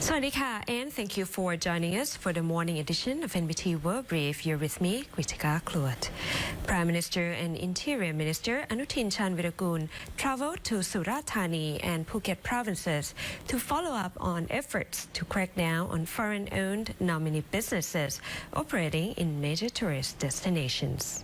Sawadika, and thank you for joining us for the morning edition of NBT World Brief. You're with me, Kritika Kluat. Prime Minister and Interior Minister Anutin Chanvirakul traveled to Surat Thani and Phuket provinces to follow up on efforts to crack down on foreign-owned nominee businesses operating in major tourist destinations.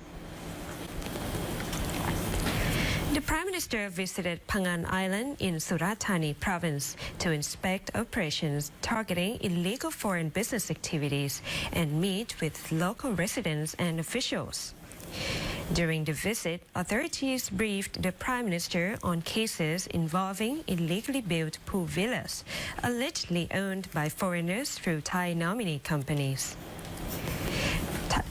The Prime Minister visited Phangan Island in Surat Thani province to inspect operations targeting illegal foreign business activities and meet with local residents and officials. During the visit, authorities briefed the Prime Minister on cases involving illegally built pool villas, allegedly owned by foreigners through Thai nominee companies.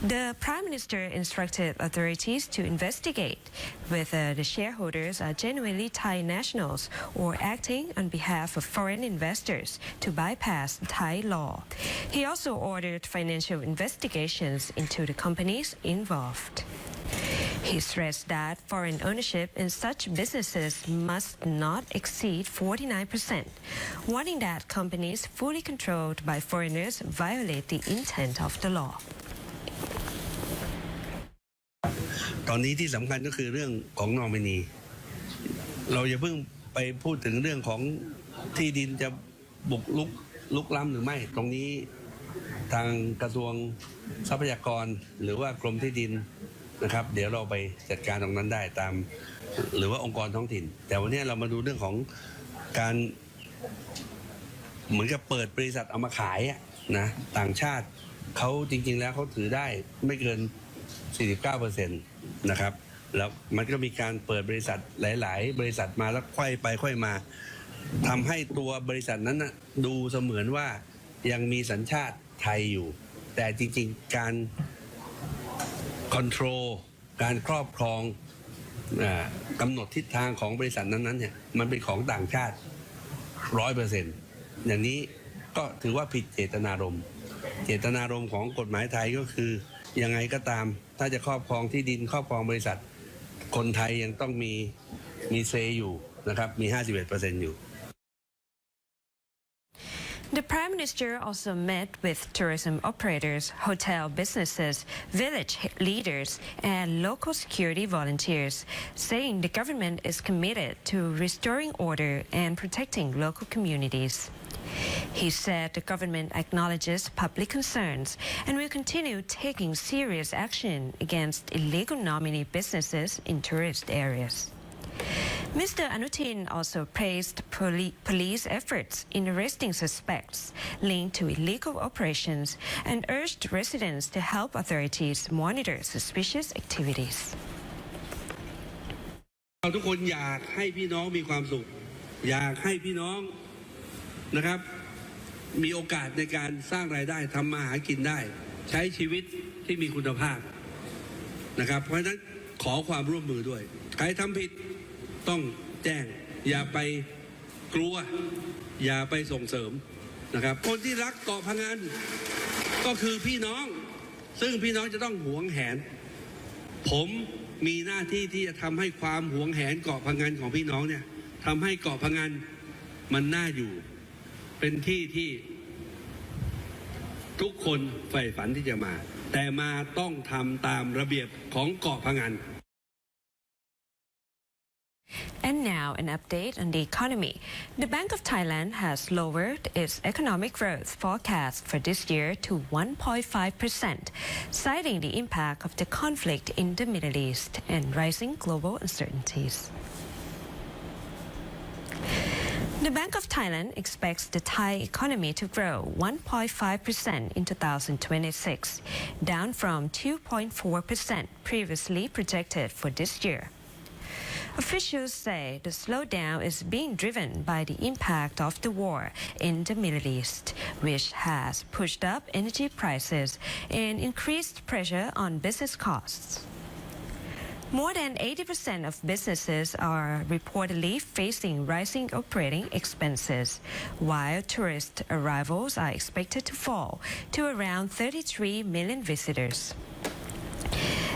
The Prime Minister instructed authorities to investigate whether the shareholders are genuinely Thai nationals or acting on behalf of foreign investors to bypass Thai law. He also ordered financial investigations into the companies involved. He stressed that foreign ownership in such businesses must not exceed 49%, warning that companies fully controlled by foreigners violate the intent of the law. ตอนนี้ที่สำคัญก็คือเรื่องของนอมินีเราอย่าเพิ่งไปพูดถึงเรื่องของที่ดินจะบุกลุกล้ำหรือไม่ตรงนี้ทางกระทรวงทรัพยากรหรือว่ากรมที่ดินนะครับเดี๋ยวเราไปจัดการตรงนั้นได้ตามหรือว่าองค์กรท้องถิ่นแต่วันนี้เรามาดูเรื่องของการเหมือนกับเปิดบริษัทเอามาขายนะต่างชาติเขาจริงๆแล้วเขาถือได้ไม่เกิน49%นะครับแล้วมันก็มีการเปิดบริษัทหลายๆบริษัทมาแล้วค่อยไปค่อยมาทำให้ตัวบริษัทนั้นนะดูเสมือนว่ายังมีสัญชาติไทยอยู่แต่จริงๆการคอนโทรลการครอบครองกำหนดทิศทางของบริษัทนั้นๆเนี่ยมันเป็นของต่างชาติ 100% อย่างนี้ก็ถือว่าผิดเจตนารมณ์ของกฎหมายไทยก็คือยังไงก็ตามถ้าจะครอบครองที่ดินครอบครองบริษัทคนไทยยังต้องมีเซอยู่นะครับมี 51% อยู่ The Prime Minister also met with tourism operators, hotel businesses, village leaders, and local security volunteers, saying the government is committed to restoring order and protecting local communities. He said the government acknowledges public concerns and will continue taking serious action against illegal nominee businesses in tourist areas. Mr. Anutin also praised police efforts in arresting suspects linked to illegal operations and urged residents to help authorities monitor suspicious activities. เราทุกคนอยากให้พี่น้องมีความสุขอยากให้พี่น้องนะครับมีโอกาสในการสร้างรายได้ทำมาหากินได้ใช้ชีวิตที่มีคุณภาพนะครับเพราะฉะนั้นขอความร่วมมือด้วยใครทำผิดต้องแจ้งอย่าไปกลัวอย่าไปส่งเสริมนะครับคนที่รักเกาะพะงันก็คือพี่น้องซึ่งพี่น้องจะต้องหวงแหนผมมีหน้าที่ที่จะทำให้ความหวงแหนเกาะพะงันของพี่น้องเนี่ยทำให้เกาะพะงันมันน่าอยู่เป็นที่ที่ทุกคนใฝ่ฝันที่จะมาแต่มาต้องทำตามระเบียบของเกาะพะงัน And now an update on the economy. The Bank of Thailand has lowered its economic growth forecast for this year to 1.5%, citing the impact of the conflict in the Middle East and rising global uncertainties. The Bank of Thailand expects the Thai economy to grow 1.5% in 2026, down from 2.4% previously projected for this year. Officials say the slowdown is being driven by the impact of the war in the Middle East, which has pushed up energy prices and increased pressure on business costs. More than 80% of businesses are reportedly facing rising operating expenses, while tourist arrivals are expected to fall to around 33 million visitors.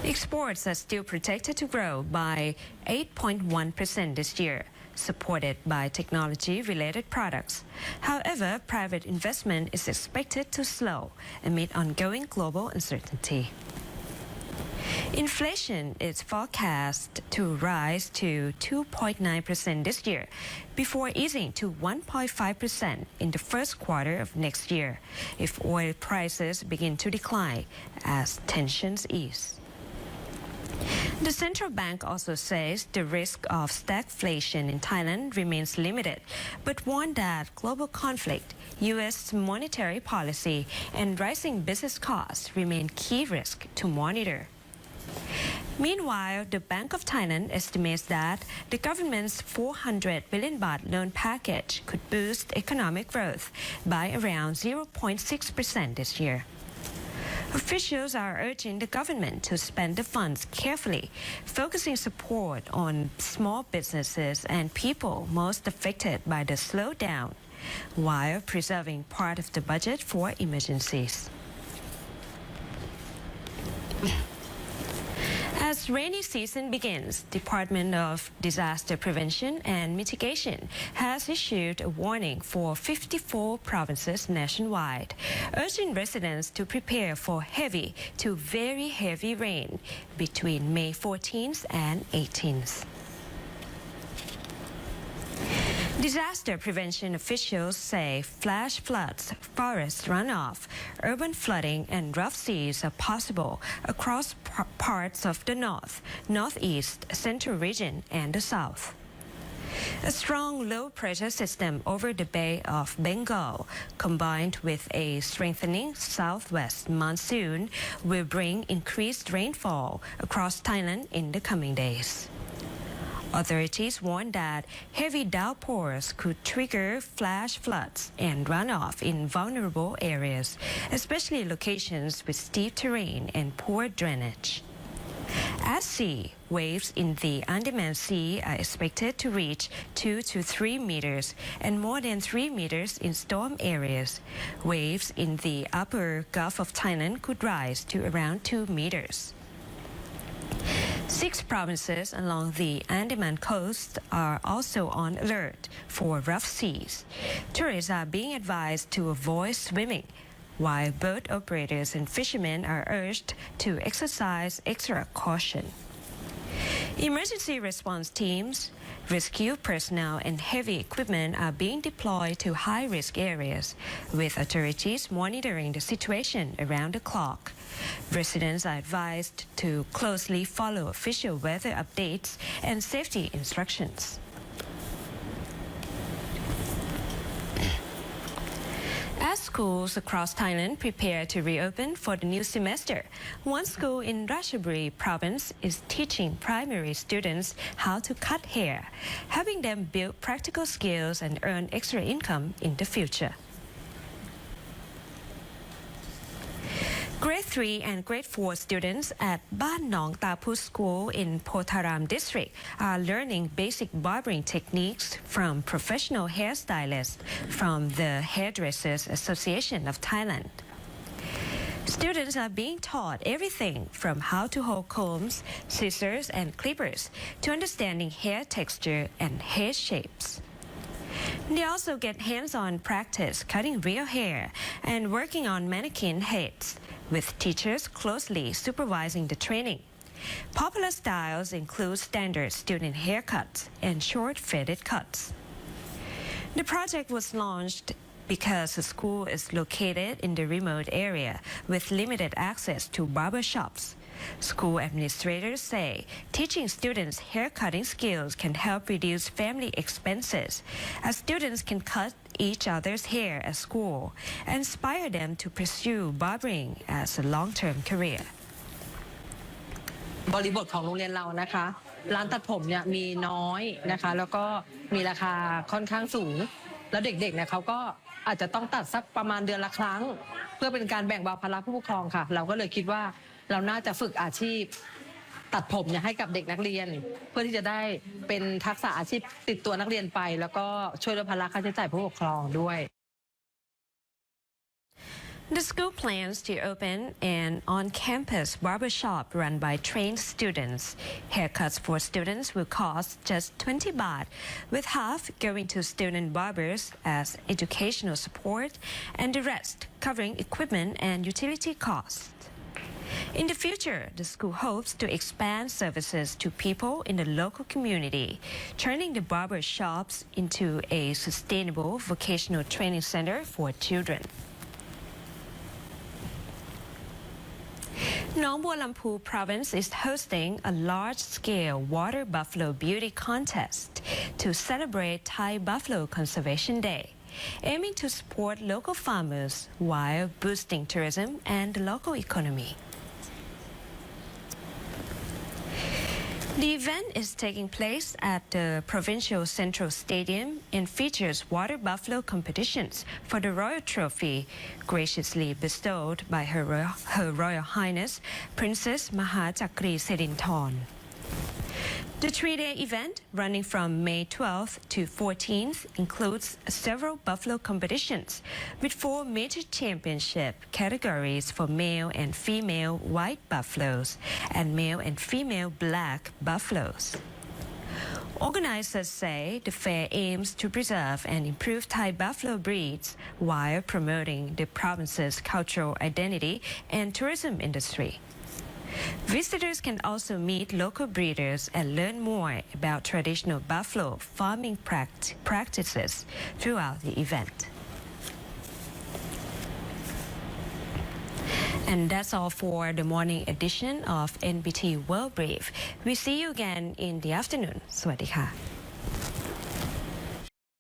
Exports are still projected to grow by 8.1% this year, supported by technology-related products. However, private investment is expected to slow amid ongoing global uncertainty. Inflation is forecast to rise to 2.9% this year before easing to 1.5% in the first quarter of next year if oil prices begin to decline as tensions ease. The central bank also says the risk of stagflation in Thailand remains limited, but warned that global conflict, U.S. monetary policy, and rising business costs remain key risks to monitor. Meanwhile, the Bank of Thailand estimates that the government's 400 billion baht loan package could boost economic growth by around 0.6% this year. Officials are urging the government to spend the funds carefully, focusing support on small businesses and people most affected by the slowdown, while preserving part of the budget for emergencies. As rainy season begins, Department of Disaster Prevention and Mitigation has issued a warning for 54 provinces nationwide, urging residents to prepare for heavy to very heavy rain between May 14th and 18th. Disaster prevention officials say flash floods, forest runoff, urban flooding, and rough seas are possible across parts of the north, northeast, central region, and the south. A strong low-pressure system over the Bay of Bengal, combined with a strengthening southwest monsoon, will bring increased rainfall across Thailand in the coming days. Authorities warn that heavy downpours could trigger flash floods and runoff in vulnerable areas, especially locations with steep terrain and poor drainage. At sea, waves in the Andaman Sea are expected to reach 2 to 3 meters and more than 3 meters in storm areas. Waves in the upper Gulf of Thailand could rise to around 2 meters. 6 provinces along the Andaman coast are also on alert for rough seas. Tourists are being advised to avoid swimming, while boat operators and fishermen are urged to exercise extra caution. Emergency response teams, rescue personnel, and heavy equipment are being deployed to high-risk areas, with authorities monitoring the situation around the clock. Residents are advised to closely follow official weather updates and safety instructions. As schools across Thailand prepare to reopen for the new semester, one school in Ratchaburi province is teaching primary students how to cut hair, helping them build practical skills and earn extra income in the future. Grade 3 and Grade 4 students at Ban Nong Taput School in Potharam district are learning basic barbering techniques from professional hairstylists from the Hairdressers Association of Thailand. Students are being taught everything from how to hold combs, scissors, and clippers to understanding hair texture and hair shapes. They also get hands-on practice cutting real hair and working on mannequin heads, with teachers closely supervising the training. Popular styles include standard student haircuts and short faded cuts. The project was launched because the school is located in the remote area with limited access to barber shops. School administrators say teaching students haircutting skills can help reduce family expenses, as students can cut each other's hair at school and inspire them to pursue barbering as a long-term career. บริบทของโรงเรียนเรานะคะร้านตัดผมเนี่ยมีน้อยนะคะแล้วก็มีราคาค่อนข้างสูงแล้วเด็กๆเนี่ยเขาก็อาจจะต้องตัดสักประมาณเดือนละครั้งเพื่อเป็นการแบ่งเบาภาระผู้ปกครองค่ะเราก็เลยคิดว่าเราน่าจะฝึกอาชีพตัดผมเนี่ยให้กับเด็กนักเรียนเพื่อที่จะได้เป็นทักษะอาชีพติดตัวนักเรียนไปแล้วก็ช่วยลดภาระค่าใช้จ่ายผู้ปกครองด้วย The school plans to open an on-campus barbershop run by trained students. Haircuts for students will cost just 20 baht, with half going to student barbers as educational support and the rest covering equipment and utility costs. In the future, the school hopes to expand services to people in the local community, turning the barber shops into a sustainable vocational training center for children. Nong province is hosting a large-scale water buffalo beauty contest to celebrate Thai Buffalo Conservation Day, aiming to support local farmers while boosting tourism and the local economy. The event is taking place at the Provincial Central Stadium and features water buffalo competitions for the Royal Trophy, graciously bestowed by Her Royal Highness Princess Mahachakri Sirinthorn. The three-day event, running from May 12th to 14th, includes several buffalo competitions with 4 major championship categories for male and female white buffaloes and male and female black buffaloes. Organizers say the fair aims to preserve and improve Thai buffalo breeds while promoting the province's cultural identity and tourism industry. Visitors can also meet local breeders and learn more about traditional buffalo farming practices throughout the event. And that's all for the morning edition of NBT World Brief. We see you again in the afternoon. สวัสดีค่ะ